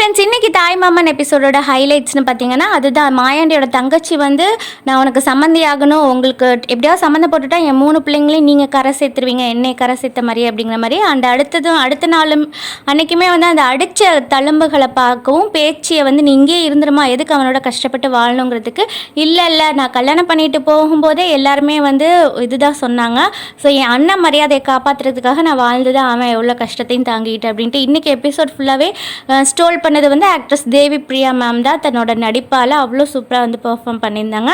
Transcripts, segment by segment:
Friends, இன்னைக்கு தாய்மாமன் எபிசோடோட ஹைலைட்ஸ்னு பார்த்தீங்கன்னா அதுதான். மாயாண்டியோட தங்கச்சி வந்து நான் உனக்கு சம்மந்தி ஆகணும், உங்களுக்கு எப்படியாவது சம்மந்தம் போட்டுட்டா என் 3 பிள்ளைங்களையும் நீங்கள் கரை சேர்த்துருவீங்க, என்னை கரை சேர்த்த மாதிரி அப்படிங்கிற மாதிரி. அந்த அடுத்த நாளும் அன்றைக்குமே வந்து அந்த அடித்த தழும்புகளை பார்க்கவும் பேச்சியை வந்து நீ இங்கே இருந்துருமா, எதுக்கு அவனோட கஷ்டப்பட்டு வாழணுங்கிறதுக்கு. இல்லை நான் கல்யாணம் பண்ணிட்டு போகும்போதே எல்லாருமே வந்து இதுதான் சொன்னாங்க. ஸோ என் அண்ணன் மரியாதையை காப்பாற்றுறதுக்காக நான் வாழ்ந்து தான் அவன் எவ்வளோ கஷ்டத்தையும் தாங்கிட்டு அப்படின்ட்டு. இன்றைக்கி எபிசோட் ஃபுல்லாகவே ஸ்டோல் பண்ணது வந்து ஆக்ட்ரஸ் தேவி பிரியா மேம் தான். தன்னோட நடிப்பால் அவ்வளோ சூப்பராக வந்து பெர்ஃபார்ம் பண்ணியிருந்தாங்க.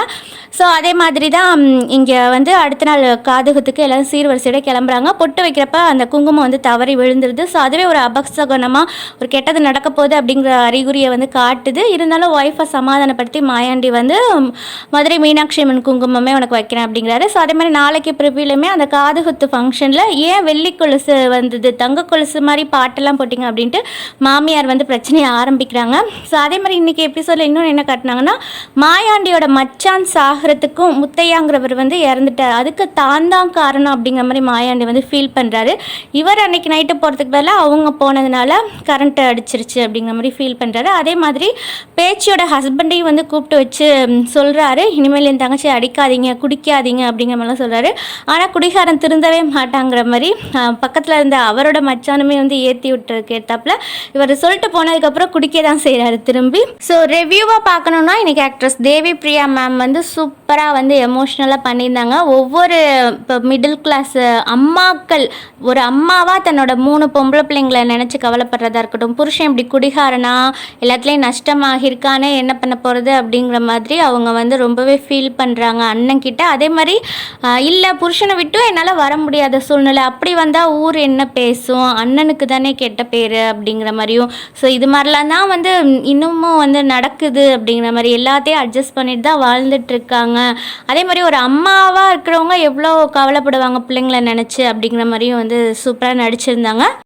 ஸோ அதே மாதிரி தான் இங்கே வந்து அடுத்த நாள் காதுகுத்துக்கு எல்லோரும் சீர்வரிசையோட கிளம்புறாங்க. பொட்டு வைக்கிறப்ப அந்த குங்குமம் வந்து தவறி விழுந்துருது. ஸோ அதுவே ஒரு அபசகுணமாக ஒரு கெட்டது நடக்க போகுது அப்படிங்கிற அறிகுறியை வந்து காட்டுது. இருந்தாலும் ஒய்ஃபை சமாதானப்படுத்தி மாயாண்டி வந்து மதுரை மீனாட்சி அம்மன் குங்குமமே உனக்கு வைக்கிறேன் அப்படிங்கிறாரு. ஸோ அதே மாதிரி நாளைக்கு பிரிவிலுமே அந்த காதுகுத்து ஃபங்க்ஷனில் ஏன் வெள்ளி கொலுசு வந்தது, தங்க கொலுசு மாதிரி பாட்டெல்லாம் போட்டிங்க அப்படின்ட்டு மாமியார் வந்து பிரச்சனையை ஆரம்பிக்கிறாங்க. ஸோ அதே மாதிரி இன்றைக்கி எபிசோடில் இன்னொன்று என்ன காட்டினாங்கன்னா, மாயாண்டியோட மச்சான் சாகிறதுக்கும் முத்தையாங்கிறவர் வந்து இறந்துட்டார், அதுக்கு தான் காரணம் அப்படிங்கிற மாதிரி மாயாண்டி வந்து ஃபீல் பண்ணுறாரு. இவர் அன்றைக்கி நைட்டு போகிறதுக்கு பதிலாக அவங்க போனதுனால கரண்ட்டு அடிச்சிருச்சு அப்படிங்கிற மாதிரி ஃபீல் பண்ணுறாரு. அதே மாதிரி பேச்சியோட ஹஸ்பண்டையும் வந்து கூப்பிட்டு வச்சு சொல்கிறாரு, இனிமேல் என் தங்கச்சி அடிக்காதீங்க, குடிக்காதீங்க அப்படிங்கிற மாதிரிலாம் சொல்கிறாரு. ஆனால் குடிகாரன் திருந்தவே மாட்டாங்கிற மாதிரி பக்கத்தில் இருந்த அவரோட மச்சானுமே வந்து ஏற்றி விட்டுருக்கு ஏற்றாப்புல. இவர் சொல்லிட்டு போனதுக்கப்புறம் குடிக்க தான் செய்கிறாரு திரும்பி. ஸோ ரிவ்யூவாக பார்க்கணுன்னா இன்றைக்கி ஆக்ட்ரஸ் தேவி பிரியா மேம் வந்து சூப்பராக வந்து எமோஷ்னலாக பண்ணியிருந்தாங்க. ஒவ்வொரு இப்போ மிடில் கிளாஸ் அம்மாக்கள் ஒரு அம்மாவாக தன்னோட 3 பொம்பளை பிள்ளைங்களை நினச்சி கவலைப்படுறதா இருக்கட்டும், புருஷன் இப்படி குடிகாரனா எல்லாத்துலேயும் நஷ்டமாகிருக்கானே என்ன பண்ண போகிறது அப்படிங்கிற மாதிரி அவங்க வந்து ரொம்பவே ஃபீல் பண்ணுறாங்க அண்ணன் கிட்ட. அதே மாதிரி இல்லை புருஷனை விட்டும் என்னால் வர முடியாத சூழ்நிலை, அப்படி வந்தால் ஊர் என்ன பேசும், அண்ணனுக்கு தானே கெட்ட பேர் அப்படிங்கிற மாதிரியும். ஸோ இது மாதிரிலாம் தான் வந்து இன்னமும் வந்து நடக்குது அப்படிங்கிற மாதிரி எல்லாத்தையும் அட்ஜஸ்ட் பண்ணிட்டு தான் வாழ்ந்துட்டுருக்காங்க. அதே மாதிரி ஒரு அம்மாவாக இருக்கிறவங்க எவ்வளோ கவலைப்படுவாங்க பிள்ளைங்களை நினச்சி அப்படிங்கிற மாதிரியும் வந்து சூப்பராக நடிச்சிருந்தாங்க.